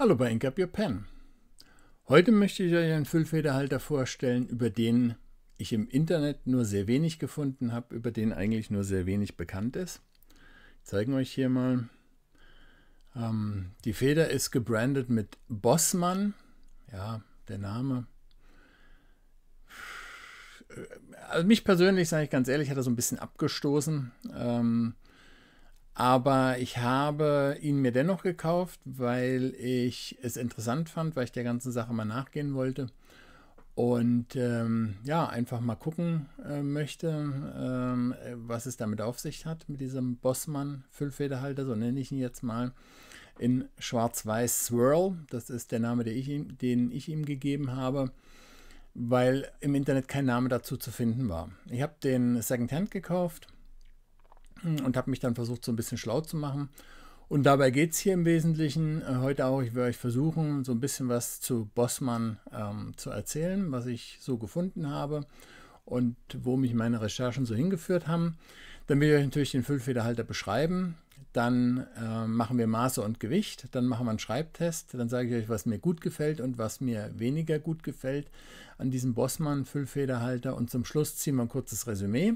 Hallo bei Ink Up Your Pen. Heute möchte ich euch einen Füllfederhalter vorstellen, über den ich im Internet nur sehr wenig gefunden habe, über den eigentlich nur sehr wenig bekannt ist. Ich zeige euch hier mal. Die Feder ist gebrandet mit Bossmann. Ja, der Name. Also mich persönlich, sage ich ganz ehrlich, hat er so ein bisschen abgestoßen. Aber ich habe ihn mir dennoch gekauft, weil ich es interessant fand, weil ich der ganzen Sache mal nachgehen wollte. Und ja, einfach mal gucken möchte, was es damit auf sich hat, mit diesem Bossmann Füllfederhalter, so nenne ich ihn jetzt mal, in Schwarz-Weiß Swirl. Das ist der Name, den ich ihm gegeben habe, weil im Internet kein Name dazu zu finden war. Ich habe den Secondhand gekauft und habe mich dann versucht, so ein bisschen schlau zu machen. Und dabei geht es hier im Wesentlichen heute auch. Ich werde euch versuchen, so ein bisschen was zu Bossmann zu erzählen, was ich so gefunden habe und wo mich meine Recherchen so hingeführt haben. Dann will ich euch natürlich den Füllfederhalter beschreiben. Dann machen wir Maße und Gewicht. Dann machen wir einen Schreibtest. Dann sage ich euch, was mir gut gefällt und was mir weniger gut gefällt an diesem Bossmann Füllfederhalter. Und zum Schluss ziehen wir ein kurzes Resümee.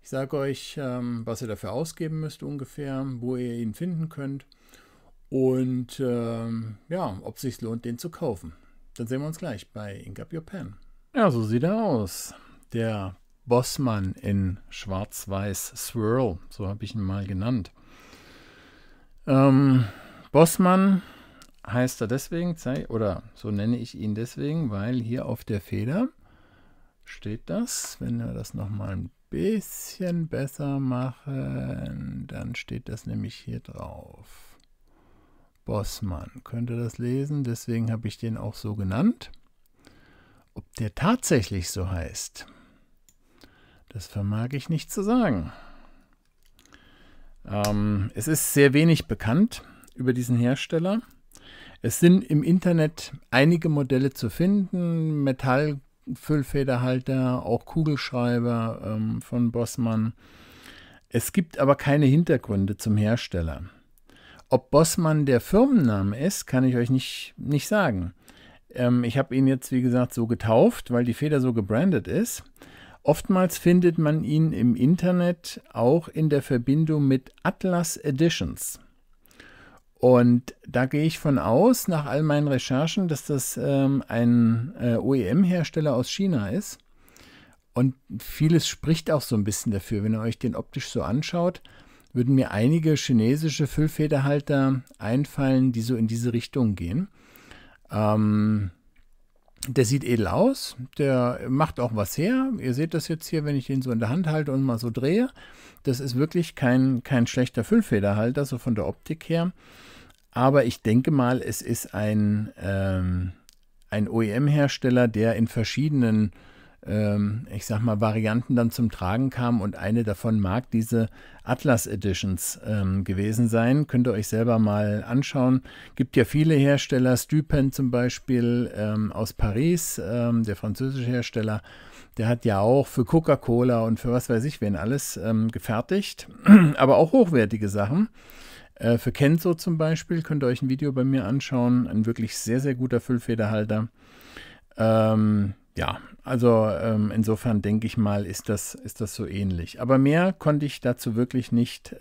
Ich sage euch, was ihr dafür ausgeben müsst ungefähr, wo ihr ihn finden könnt und ja, ob es sich lohnt, den zu kaufen. Dann sehen wir uns gleich bei Ink Up Your Pen. Ja, so sieht er aus. Der Bossmann in Schwarz-Weiß Swirl, so habe ich ihn mal genannt. Bossmann heißt er deswegen, oder so nenne ich ihn deswegen, weil hier auf der Feder steht das. Wenn wir das nochmal ein bisschen besser machen, dann steht das nämlich hier drauf. Bossmann, könnt ihr das lesen? Deswegen habe ich den auch so genannt. Ob der tatsächlich so heißt, das vermag ich nicht zu sagen. Es ist sehr wenig bekannt über diesen Hersteller. Es sind im Internet einige Modelle zu finden, Metallfüllfederhalter, auch Kugelschreiber von Bossmann. Es gibt aber keine Hintergründe zum Hersteller. Ob Bossmann der Firmenname ist, kann ich euch nicht sagen. Ich habe ihn jetzt, wie gesagt, so getauft, weil die Feder so gebrandet ist. Oftmals findet man ihn im Internet auch in der Verbindung mit Atlas Editions. Und da gehe ich von aus, nach all meinen Recherchen, dass das ein OEM-Hersteller aus China ist. Und vieles spricht auch so ein bisschen dafür. Wenn ihr euch den optisch so anschaut, würden mir einige chinesische Füllfederhalter einfallen, die so in diese Richtung gehen. Der sieht edel aus, der macht auch was her. Ihr seht das jetzt hier, wenn ich den so in der Hand halte und mal so drehe. Das ist wirklich kein schlechter Füllfederhalter, so von der Optik her. Aber ich denke mal, es ist ein OEM-Hersteller, der in verschiedenen, ich sag mal, Varianten dann zum Tragen kam. Und eine davon mag diese Atlas Editions gewesen sein. Könnt ihr euch selber mal anschauen. Gibt ja viele Hersteller, Stüpen zum Beispiel aus Paris, der französische Hersteller. Der hat ja auch für Coca-Cola und für was weiß ich wen alles gefertigt. Aber auch hochwertige Sachen. Für Kenzo zum Beispiel könnt ihr euch ein Video bei mir anschauen. Ein wirklich sehr, sehr guter Füllfederhalter. Ja, also insofern denke ich mal, ist das so ähnlich. Aber mehr konnte ich dazu wirklich nicht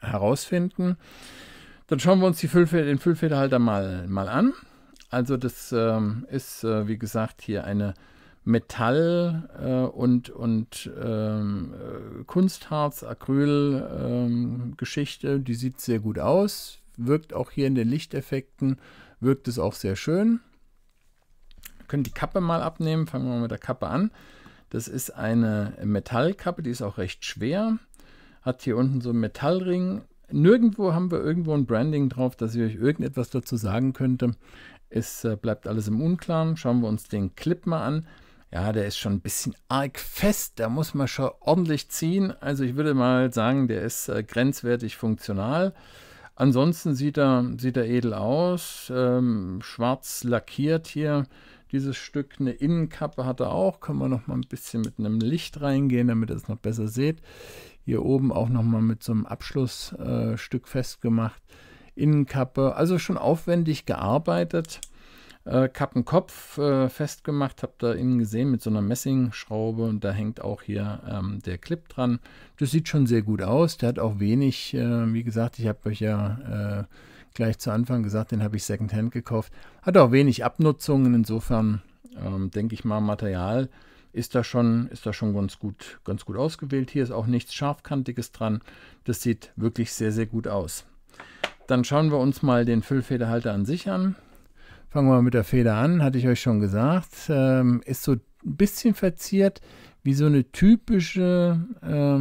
herausfinden. Dann schauen wir uns den Füllfederhalter mal an. Also das ist, wie gesagt, hier eine Metall- und Kunstharz, Acryl-Geschichte. Die sieht sehr gut aus. Wirkt auch hier in den Lichteffekten, wirkt es auch sehr schön. Wir können die Kappe mal abnehmen. Fangen wir mal mit der Kappe an. Das ist eine Metallkappe, die ist auch recht schwer. Hat hier unten so einen Metallring. Nirgendwo haben wir irgendwo ein Branding drauf, dass ich euch irgendetwas dazu sagen könnte. Es bleibt alles im Unklaren. Schauen wir uns den Clip mal an. Ja, der ist schon ein bisschen arg fest, da muss man schon ordentlich ziehen. Also ich würde mal sagen, der ist grenzwertig funktional. Ansonsten sieht er edel aus, schwarz lackiert hier. Dieses Stück, eine Innenkappe hat er auch. Können wir noch mal ein bisschen mit einem Licht reingehen, damit ihr es noch besser seht. Hier oben auch noch mal mit so einem Abschlussstück festgemacht. Innenkappe, also schon aufwendig gearbeitet. Kappenkopf festgemacht, habt ihr innen gesehen mit so einer Messingschraube und da hängt auch hier der Clip dran. Das sieht schon sehr gut aus. Der hat auch wenig, wie gesagt, ich habe euch ja gleich zu Anfang gesagt, den habe ich Secondhand gekauft. Hat auch wenig Abnutzungen, insofern denke ich mal, Material ist da schon ganz gut ausgewählt. Hier ist auch nichts Scharfkantiges dran. Das sieht wirklich sehr, sehr gut aus. Dann schauen wir uns mal den Füllfederhalter an sich an. Fangen wir mit der Feder an, hatte ich euch schon gesagt. Ist so ein bisschen verziert wie so eine typische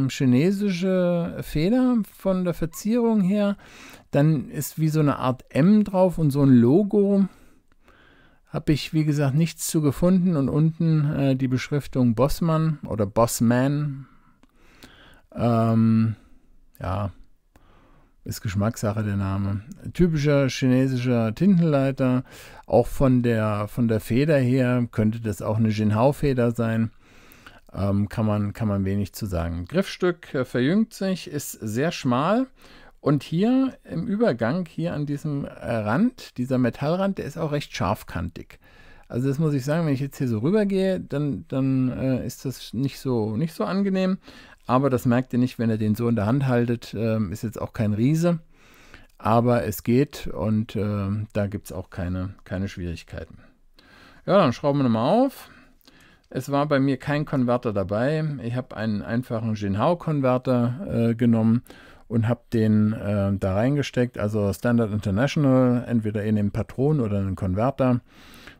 chinesische Feder von der Verzierung her. Dann ist wie so eine Art M drauf und so ein Logo. Habe ich, wie gesagt, nichts zu gefunden. Und unten die Beschriftung Bossmann oder Bossman. Ja, ist Geschmackssache der Name. Typischer chinesischer Tintenleiter. Auch von der Feder her könnte das auch eine Jinhao-Feder sein. Kann man wenig zu sagen. Griffstück verjüngt sich, ist sehr schmal. Und hier im Übergang, hier an diesem Rand, dieser Metallrand, der ist auch recht scharfkantig. Also das muss ich sagen, wenn ich jetzt hier so rübergehe, dann ist das nicht so angenehm. Aber das merkt ihr nicht, wenn ihr den so in der Hand haltet. Ist jetzt auch kein Riese, aber es geht und da gibt es auch keine Schwierigkeiten. Ja, dann schrauben wir nochmal auf. Es war bei mir kein Konverter dabei. Ich habe einen einfachen Jinhao-Konverter genommen und habe den da reingesteckt. Also Standard International, entweder in den Patron oder einen Konverter.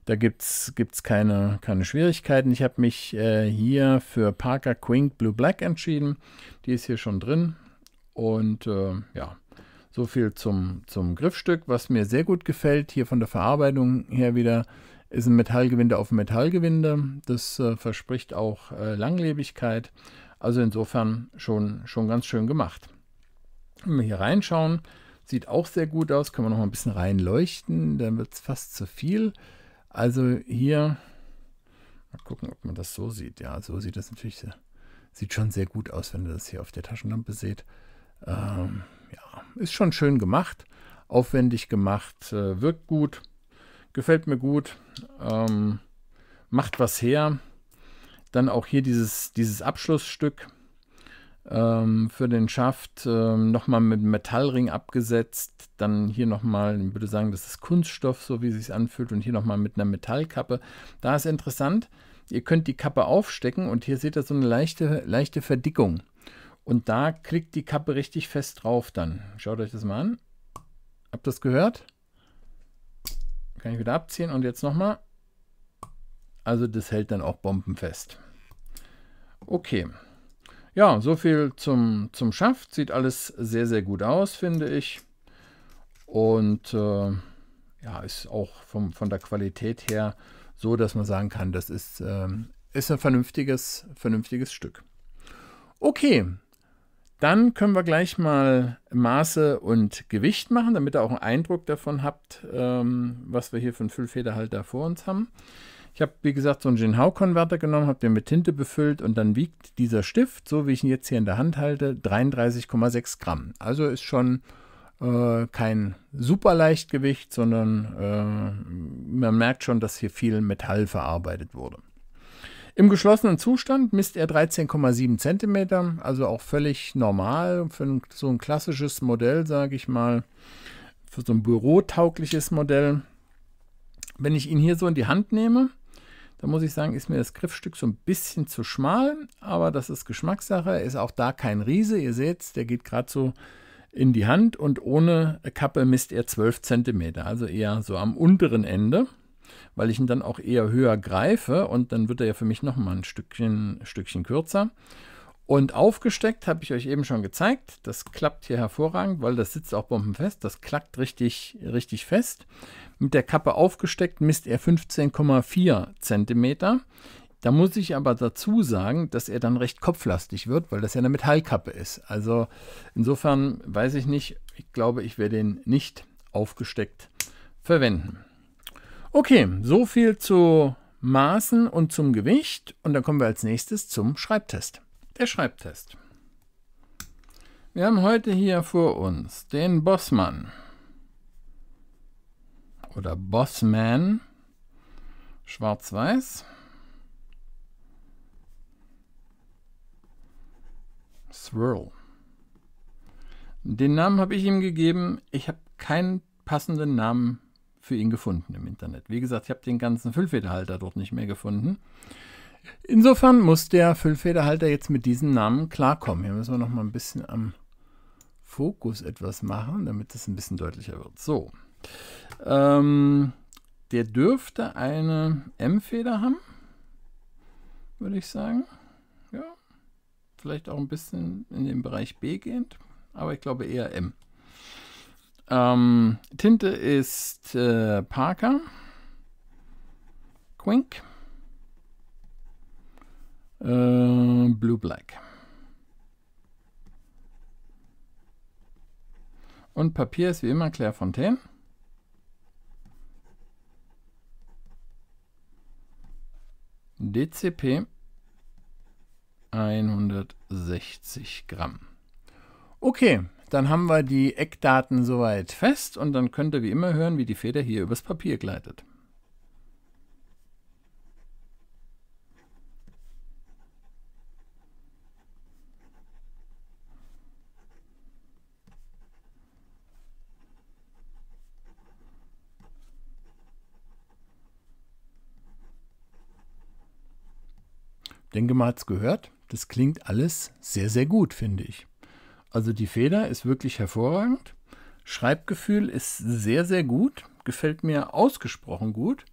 Da gibt's keine Schwierigkeiten. Ich habe mich hier für Parker Quink Blue Black entschieden. Die ist hier schon drin. Und ja, so viel zum Griffstück. Was mir sehr gut gefällt, hier von der Verarbeitung her wieder, ist ein Metallgewinde auf Metallgewinde. Das verspricht auch Langlebigkeit. Also insofern schon ganz schön gemacht. Wenn wir hier reinschauen, sieht auch sehr gut aus. Können wir noch mal ein bisschen reinleuchten. Dann wird es fast zu viel. Also hier, mal gucken, ob man das so sieht. Ja, so sieht das natürlich, sieht schon sehr gut aus, wenn ihr das hier auf der Taschenlampe seht. Ja, ist schon schön gemacht, aufwendig gemacht, wirkt gut, gefällt mir gut, macht was her. Dann auch hier dieses Abschlussstück für den Schaft nochmal mit einem Metallring abgesetzt, dann hier nochmal, ich würde sagen, das ist Kunststoff, so wie es sich anfühlt, und hier nochmal mit einer Metallkappe. Da ist interessant, ihr könnt die Kappe aufstecken und hier seht ihr so eine leichte Verdickung. Und da klickt die Kappe richtig fest drauf dann. Schaut euch das mal an. Habt ihr das gehört? Kann ich wieder abziehen und jetzt nochmal. Also das hält dann auch bombenfest. Okay. Ja, so viel zum Schaft. Sieht alles sehr, sehr gut aus, finde ich. Und ja, ist auch von der Qualität her so, dass man sagen kann, das ist ein vernünftiges Stück. Okay, dann können wir gleich mal Maße und Gewicht machen, damit ihr auch einen Eindruck davon habt, was wir hier für einen Füllfederhalter vor uns haben. Ich habe, wie gesagt, so einen Jinhao-Konverter genommen, habe den mit Tinte befüllt und dann wiegt dieser Stift, so wie ich ihn jetzt hier in der Hand halte, 33,6 Gramm. Also ist schon kein super Leichtgewicht, sondern man merkt schon, dass hier viel Metall verarbeitet wurde. Im geschlossenen Zustand misst er 13,7 cm, also auch völlig normal für so ein klassisches Modell, sage ich mal, für so ein bürotaugliches Modell. Wenn ich ihn hier so in die Hand nehme, da muss ich sagen, ist mir das Griffstück so ein bisschen zu schmal, aber das ist Geschmackssache. Er ist auch da kein Riese. Ihr seht, der geht gerade so in die Hand und ohne Kappe misst er 12 cm, also eher so am unteren Ende, weil ich ihn dann auch eher höher greife und dann wird er ja für mich nochmal ein Stückchen kürzer. Und aufgesteckt habe ich euch eben schon gezeigt. Das klappt hier hervorragend, weil das sitzt auch bombenfest. Das klackt richtig fest. Mit der Kappe aufgesteckt misst er 15,4 cm. Da muss ich aber dazu sagen, dass er dann recht kopflastig wird, weil das ja eine Metallkappe ist. Also insofern weiß ich nicht. Ich glaube, ich werde ihn nicht aufgesteckt verwenden. Okay, so viel zu Maßen und zum Gewicht. Und dann kommen wir als nächstes zum Schreibtest. Der Schreibtest. Wir haben heute hier vor uns den Bossmann. oder Bossman schwarz-weiß. Swirl. Den Namen habe ich ihm gegeben. Ich habe keinen passenden Namen für ihn gefunden im Internet. Wie gesagt, ich habe den ganzen Füllfederhalter dort nicht mehr gefunden. Insofern muss der Füllfederhalter jetzt mit diesem Namen klarkommen. Hier müssen wir noch mal ein bisschen am Fokus etwas machen, damit es ein bisschen deutlicher wird. So. Der dürfte eine M-Feder haben, würde ich sagen. Ja. Vielleicht auch ein bisschen in den Bereich B gehend, aber ich glaube eher M. Tinte ist Parker, Quink, Blue Black. Und Papier ist wie immer Clairefontaine. DCP 160 Gramm. Okay, dann haben wir die Eckdaten soweit fest und dann könnt ihr wie immer hören, wie die Feder hier übers Papier gleitet. Denke mal, hat es gehört. Das klingt alles sehr, sehr gut, finde ich. Also die Feder ist wirklich hervorragend. Schreibgefühl ist sehr, sehr gut. Gefällt mir ausgesprochen gut.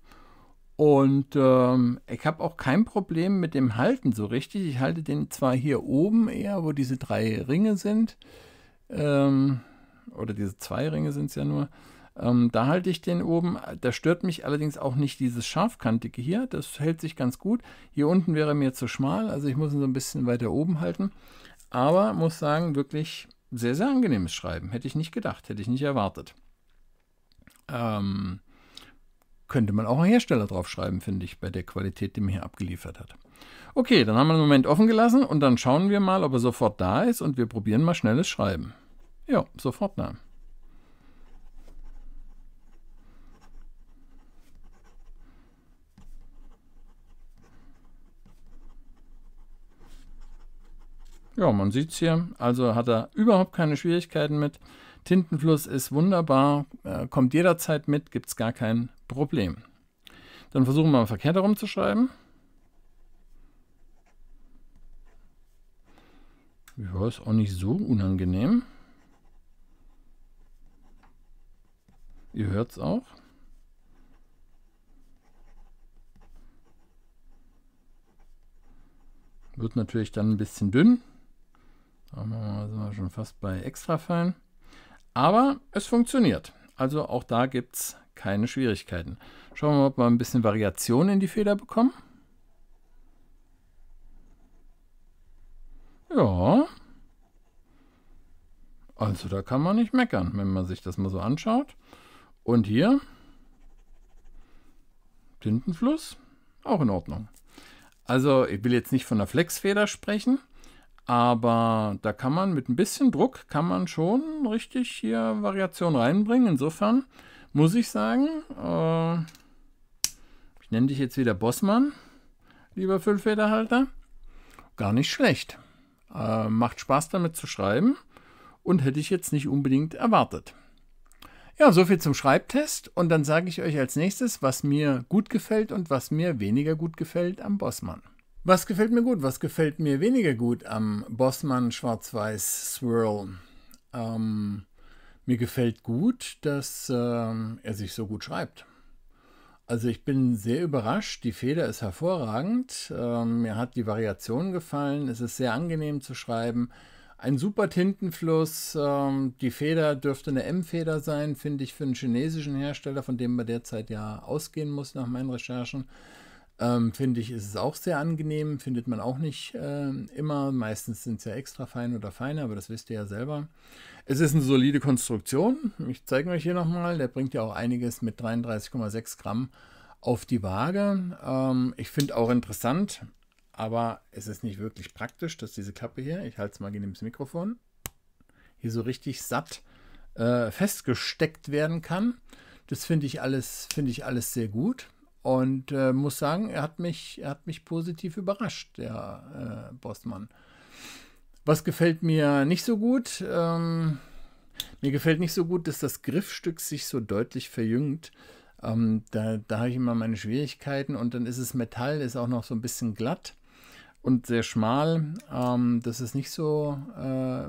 Und ich habe auch kein Problem mit dem Halten so richtig. Ich halte den zwar hier oben eher, wo diese 3 Ringe sind. Oder diese 2 Ringe sind es ja nur. Da halte ich den oben. Da stört mich allerdings auch nicht dieses Scharfkantige hier. Das hält sich ganz gut. Hier unten wäre mir zu schmal. Also ich muss ihn so ein bisschen weiter oben halten. Aber muss sagen, wirklich sehr, sehr angenehmes Schreiben. Hätte ich nicht gedacht. Hätte ich nicht erwartet. Könnte man auch einen Hersteller drauf schreiben, finde ich, bei der Qualität, die man hier abgeliefert hat. Okay, dann haben wir einen Moment offen gelassen und dann schauen wir mal, ob er sofort da ist und wir probieren mal schnelles Schreiben. Ja, sofort da. Ja, man sieht es hier, also hat er überhaupt keine Schwierigkeiten mit. Tintenfluss ist wunderbar, kommt jederzeit mit, gibt es gar kein Problem. Dann versuchen wir mal verkehrt herum zu schreiben. Ja, ist auch nicht so unangenehm. Ihr hört es auch. Wird natürlich dann ein bisschen dünn. Da sind wir schon fast bei extra fein. Aber es funktioniert. Also auch da gibt es keine Schwierigkeiten. Schauen wir mal, ob wir ein bisschen Variation in die Feder bekommen. Ja. Also da kann man nicht meckern, wenn man sich das mal so anschaut. Und hier Tintenfluss, auch in Ordnung. Also ich will jetzt nicht von der Flexfeder sprechen, aber da kann man mit ein bisschen Druck, kann man schon richtig hier Variation reinbringen. Insofern muss ich sagen, ich nenne dich jetzt wieder Bossmann, lieber Füllfederhalter. Gar nicht schlecht. Macht Spaß damit zu schreiben und hätte ich jetzt nicht unbedingt erwartet. Ja, soviel zum Schreibtest und dann sage ich euch als nächstes, was mir gut gefällt und was mir weniger gut gefällt am Bossmann. Was gefällt mir gut, was gefällt mir weniger gut am Bossmann Schwarz-Weiß Swirl? Mir gefällt gut, dass er sich so gut schreibt. Also ich bin sehr überrascht, die Feder ist hervorragend, mir hat die Variation gefallen, es ist sehr angenehm zu schreiben. Ein super Tintenfluss, die Feder dürfte eine M-Feder sein, finde ich, für einen chinesischen Hersteller, von dem man derzeit ja ausgehen muss nach meinen Recherchen. Finde ich, ist es auch sehr angenehm, findet man auch nicht immer. Meistens sind es ja extra fein oder feiner, aber das wisst ihr ja selber. Es ist eine solide Konstruktion. Ich zeige euch hier nochmal. Der bringt ja auch einiges mit 33,6 Gramm auf die Waage. Ich finde auch interessant, aber es ist nicht wirklich praktisch, dass diese Klappe hier, ich halte es mal neben das Mikrofon, hier so richtig satt festgesteckt werden kann. Das finde ich alles sehr gut. Und muss sagen, er hat mich positiv überrascht, der Bossmann. Was gefällt mir nicht so gut? Mir gefällt nicht so gut, dass das Griffstück sich so deutlich verjüngt. Da habe ich immer meine Schwierigkeiten und dann ist es Metall, ist auch noch so ein bisschen glatt und sehr schmal. Das ist nicht so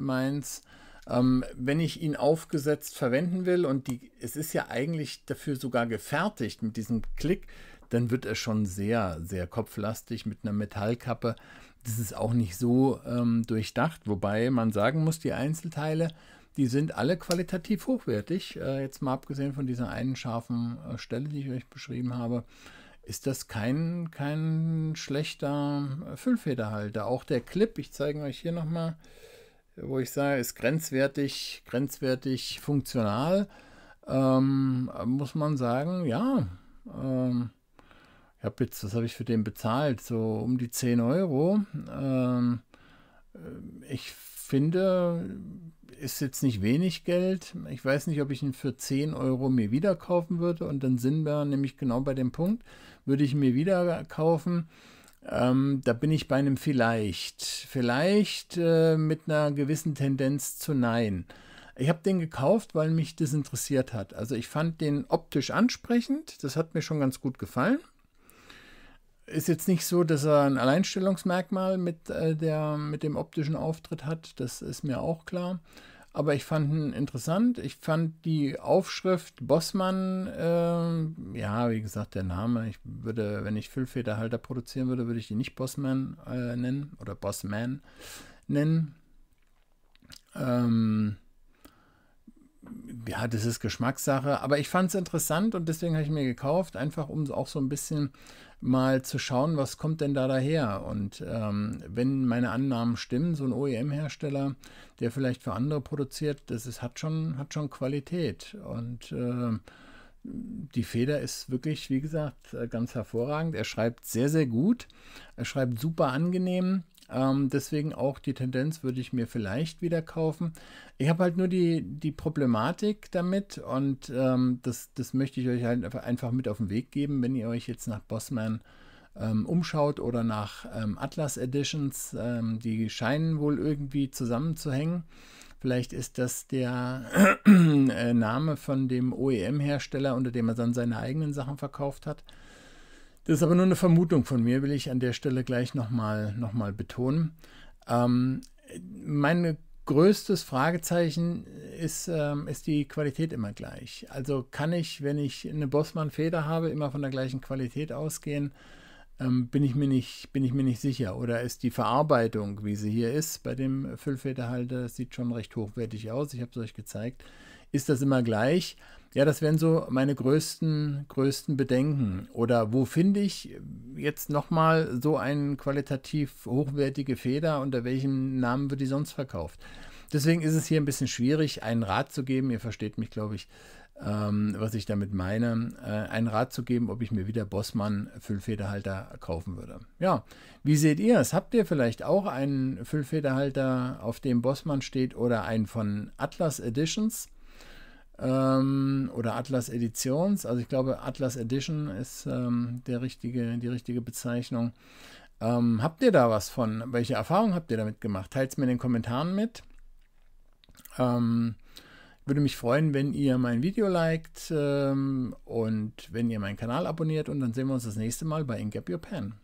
meins. Wenn ich ihn aufgesetzt verwenden will und es ist ja eigentlich dafür sogar gefertigt mit diesem Klick, dann wird er schon sehr, sehr kopflastig mit einer Metallkappe. Das ist auch nicht so durchdacht, wobei man sagen muss, die Einzelteile, die sind alle qualitativ hochwertig. Jetzt mal abgesehen von dieser einen scharfen Stelle, die ich euch beschrieben habe, ist das kein schlechter Füllfederhalter. Auch der Clip, ich zeige euch hier nochmal, wo ich sage, ist grenzwertig funktional. Muss man sagen, ja. Was habe ich für den bezahlt? So um die 10 Euro. Ich finde, ist jetzt nicht wenig Geld. Ich weiß nicht, ob ich ihn für 10 Euro mir wieder kaufen würde. Und dann sind wir nämlich genau bei dem Punkt, würde ich mir wieder kaufen. Da bin ich bei einem vielleicht mit einer gewissen Tendenz zu Nein. Ich habe den gekauft, weil mich das interessiert hat. Also ich fand den optisch ansprechend. Das hat mir schon ganz gut gefallen. Ist jetzt nicht so, dass er ein Alleinstellungsmerkmal mit dem optischen Auftritt hat. Das ist mir auch klar. Aber ich fand ihn interessant. Ich fand die Aufschrift Bossmann, ja, wie gesagt, der Name. Ich würde, wenn ich Füllfederhalter produzieren würde, würde ich die nicht Bossman nennen oder Bossman nennen. Ja, das ist Geschmackssache, aber ich fand es interessant und deswegen habe ich mir gekauft, einfach um auch so ein bisschen mal zu schauen, was kommt denn da daher. Und wenn meine Annahmen stimmen, so ein OEM-Hersteller, der vielleicht für andere produziert, hat schon Qualität. Und die Feder ist wirklich, wie gesagt, ganz hervorragend. Er schreibt sehr, sehr gut. Er schreibt super angenehm. Deswegen auch die Tendenz würde ich mir vielleicht wieder kaufen. Ich habe halt nur die Problematik damit und das möchte ich euch halt einfach mit auf den Weg geben, wenn ihr euch jetzt nach Bossman umschaut oder nach Atlas Editions. Die scheinen wohl irgendwie zusammenzuhängen. Vielleicht ist das der Name von dem OEM-Hersteller, unter dem er dann seine eigenen Sachen verkauft hat. Das ist aber nur eine Vermutung von mir, will ich an der Stelle gleich nochmal betonen. Mein größtes Fragezeichen ist die Qualität immer gleich. Also kann ich, wenn ich eine Bossmann-Feder habe, immer von der gleichen Qualität ausgehen? Bin ich mir nicht sicher. Oder ist die Verarbeitung, wie sie hier ist, bei dem Füllfederhalter, sieht schon recht hochwertig aus. Ich habe es euch gezeigt. Ist das immer gleich? Ja, das wären so meine größten Bedenken. Oder wo finde ich jetzt nochmal so eine qualitativ hochwertige Feder? Unter welchem Namen wird die sonst verkauft? Deswegen ist es hier ein bisschen schwierig, einen Rat zu geben. Ihr versteht mich, glaube ich, was ich damit meine. Einen Rat zu geben, ob ich mir wieder Bossmann Füllfederhalter kaufen würde. Ja, wie seht ihr es? Habt ihr vielleicht auch einen Füllfederhalter, auf dem Bossmann steht oder einen von Atlas Editions? Oder Atlas Editions, also ich glaube Atlas Edition ist die richtige Bezeichnung. Habt ihr da was von? Welche Erfahrungen habt ihr damit gemacht? Teilt es mir in den Kommentaren mit. Würde mich freuen, wenn ihr mein Video liked und wenn ihr meinen Kanal abonniert und dann sehen wir uns das nächste Mal bei Ink Up Your Pen.